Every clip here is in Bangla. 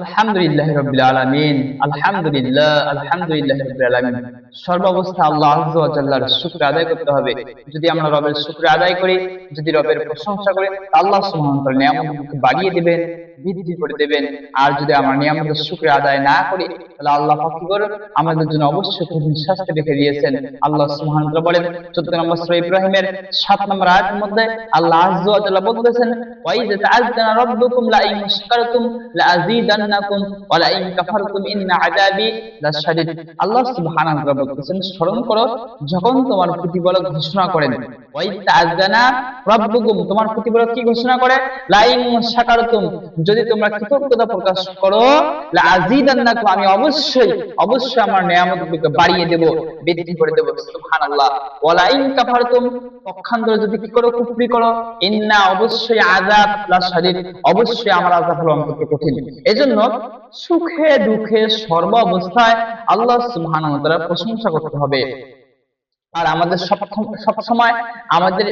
আলহামদুলিল্লাহি রাব্বিল আলামিন। আলহামদুলিল্লাহ, আলহামদুলিল্লাহি রাব্বিল আলামিন। সর্বাবস্থা আল্লাহ আযজা ওয়া জাল্লার শুকর আদায় করতে হবে। যদি আমরা রবের শুকর আদায় করি, যদি রবের প্রশংসা করি, আল্লাহ সুবহানাহু ওয়া তাআলা নিয়ামতগুলোকে বাড়িয়ে দিবেন, বৃদ্ধি করে দেবেন। আর যদি আমরা নিয়ামতের শুকর আদায় না করি, তাহলে আল্লাহ পাক কি করবেন? আমাদের জন্য অবশ্যই কঠিন শাস্তি রেখে দিয়েছেন। আল্লাহ সুবহানাহু ওয়া তাআলা বলেন 14 নম্বর সূরা ইব্রাহিমের 7 নম্বর আয়াতের মধ্যে আল্লাহ আযজা ওয়া জাল্লা বলতেছেন, ওয়া ইয তা'আযানা রাব্বুকুম লাইন শাকারতুম লাযীদান্নাকুম ওয়া লাইন কাফারতুম ইন্না আযাবি লাশাদীদ। আল্লাহ সুবহানাহু ওয়া তাআলা বলতেছেন, স্মরণ করো যখন তোমার প্রতিপালক ঘোষণা করেন, ওয়া ইয তা'আযানা রাব্বুকুম, তোমার প্রতিপালক কি ঘোষণা করে? লাইন শাকারতুম, যদি তোমরা কৃতজ্ঞতা প্রকাশ করো, লাযীদান্নাকুম, আমি অবশ্যই অবশ্যই আমার নিয়ামতগুলোকে বাড়িয়ে দেব, বৃদ্ধি করে দেব। সুবহানাল্লাহ। ওয়া লাইন কাফারতুম, পক্ষান্তরে যদি কি করো? কুফরি করো, ইন্না, অবশ্যই, আযাব লাশাদীদ, অবশ্যই আমার আযাব হলো অত্যন্ত কঠিন। এজন্য সুখে দুঃখে সর্ব অবস্থায় আল্লাহ সুবহানাহু ওয়া তাআলার প্রশংসা করতে হবে। আর আমাদের সব সময় আমাদের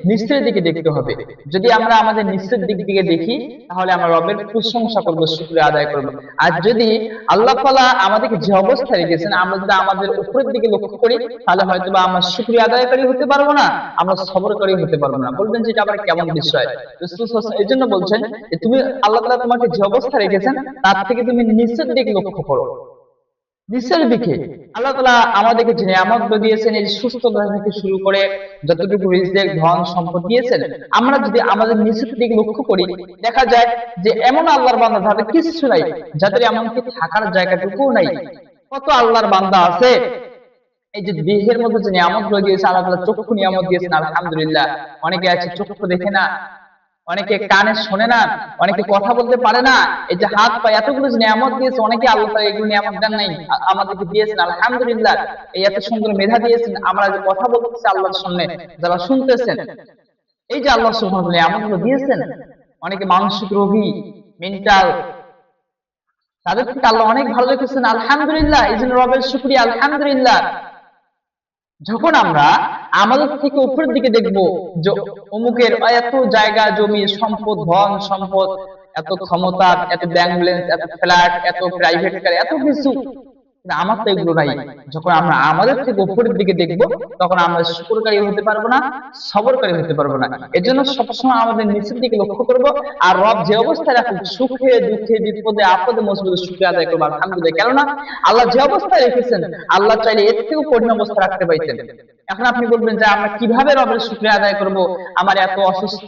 নিচের দিকে দেখতে হবে। যদি আমরা আমাদের নিচের দিক দিকে দেখি, তাহলে আমরা রবের প্রশংসা করবো, শুকরিয়া আদায় করবো। আর যদি আল্লাহ তাআলা আমাদেরকে যে অবস্থায় রেখেছেন, আমরা যদি আমাদের উপরের দিকে লক্ষ্য করি, তাহলে হয়তো বা আমরা শুকরিয়া আদায়কারী হতে পারবো না, আমরা সবরকারী হতে পারবো না। বলবেন যে এটা আবার কেমন বিষয়? রাসূল সাল্লাল্লাহু আলাইহি ওয়াসাল্লাম এই জন্য বলছেন যে তুমি, আল্লাহ তাআলা তোমাকে যে অবস্থায় রেখেছেন, তার থেকে তুমি নিচের দিকে লক্ষ্য করো। নিচের দিকে আল্লাহ তাআলা আমাদেরকে যে নিয়ামতগুলো দিয়েছেন, এই সুস্থতা থেকে শুরু করে যতটুকু রিজিক, ধন সম্পদ দিয়েছেন, আমরা যদি আমাদের নিচের দিকে লক্ষ্য করি, দেখা যায় যে এমন আল্লাহর বান্দা যাদের কিছু নাই, যাদের এমনকি থাকার জায়গাটুকুও নাই। কত আল্লাহর বান্দা আছে, এই যে দেহের মধ্যে যে নিয়ামতগুলো দিয়েছে, আল্লাহ তাআলা চক্ষু নিয়ামত দিয়েছেন, আলহামদুলিল্লাহ। অনেকে আছে চক্ষু দেখে না, অনেকে কানে শোনে না, অনেকে কথা বলতে পারে না। এই যে হাত পা, এতগুলো যে নিয়ামত দিয়েছে, অনেকে আল্লাহ তাআলা এগুলো নিয়ামত দেন নাই, আমাদেরকে দিয়েছেন, আলহামদুলিল্লাহ। এই এত সুন্দর মেধা দিয়েছেন, আমরা যে কথা বলতেছি আল্লাহর সামনে, যারা শুনতেছেন, এই যে আল্লাহ সুবহানাহু ওয়া তাআলা নিয়ামতগুলো দিয়েছেন। অনেকে মানসিক রোগী, মেন্টাল, তাদের থেকে আল্লাহ অনেক ভালো রেখেছেন, আলহামদুলিল্লাহ। এই জন্য রবের শুকরিয়া, আলহামদুলিল্লাহ। যখন আমরা আমাদের থেকে উপরের দিকে দেখবো, যে অমুকের এত জায়গা জমি সম্পদ, ধন সম্পদ, এত ক্ষমতা, এত ব্যাংক ব্যালেন্স, এত ফ্ল্যাট, এত প্রাইভেট কার, এত কিছু, কিন্তু আমার তো এগুলো নাই। যখন আমরা আমাদের থেকে উপরের দিকে দেখবো, তখন আমরা শুকরকারী হতে পারবো না, সবরকারী হতে পারবো না। এর জন্য সবসময় আমাদের নিচের দিকে লক্ষ্য করব। আর রব যে অবস্থায় রাখুন, সুখে দুঃখে বিপদে আপদে মুসিবতে শুকরিয়া আদায় করবো, আলহামদুলিল্লাহ। কেননা আল্লাহ যে অবস্থায় রেখেছেন, আল্লাহ চাইলে এর থেকেও কঠিন অবস্থা রাখতে পাইতেন। এখন আপনি বলবেন যে আমরা কিভাবে রবের শুকরিয়া আদায় করব? আমার এত অসুস্থ,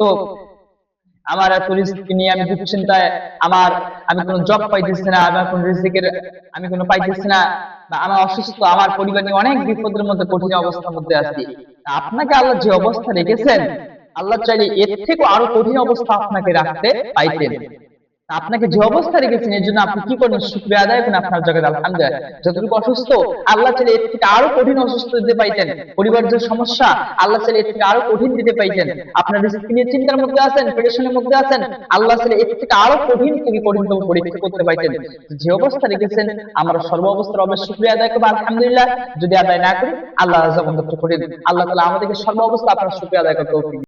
আমার এত রিস্ক নিয়ে আমি দুশ্চিন্তায়, আমি কোনো জব পাইতেছি না, আমার কোনো রিজিকের আমি কোনো পাইতেছি না, বা আমার অসুস্থ, আমার পরিবার নিয়ে অনেক বিপদের মধ্যে, কঠিন অবস্থার মধ্যে আছি। আপনাকে আল্লাহ যে অবস্থা রেখেছেন, আল্লাহ চাইলে এর থেকে আরো কঠিন অবস্থা আপনাকে রাখতে পাইতেন। আপনাকে যে অবস্থা রেখেছেন, এর জন্য আপনি কি করবেন? শুকরিয়া আদায় করেন আপনার জায়গায়, আলহামদুলিল্লাহ। যতটুকু অসুস্থ, আল্লাহ চাইলে এর থেকে আরো কঠিন অসুস্থ দিতে পাইতেন। পরিবার যে সমস্যা, আল্লাহ চাইলে এর থেকে আরো কঠিন দিতে পাইতেন। আপনার রিজিক নিয়ে চিন্তার মধ্যে আছেন, পেরেশানির মধ্যে আছেন, আল্লাহ চাইলে এর থেকে আরো কঠিন থেকে কঠিনতম পরীক্ষা করতে পাইতেন। যে অবস্থা রেখেছেন, আমরা সর্ব অবস্থায় রবের শুকরিয়া আদায় করবো, আলহামদুলিল্লাহ। যদি আদায় না করি, আল্লাহ আযাব করেন। আল্লাহ তাআলা আমাদেরকে সর্ব অবস্থা আপনার শুকরিয়া আদায় করতে তৌফিক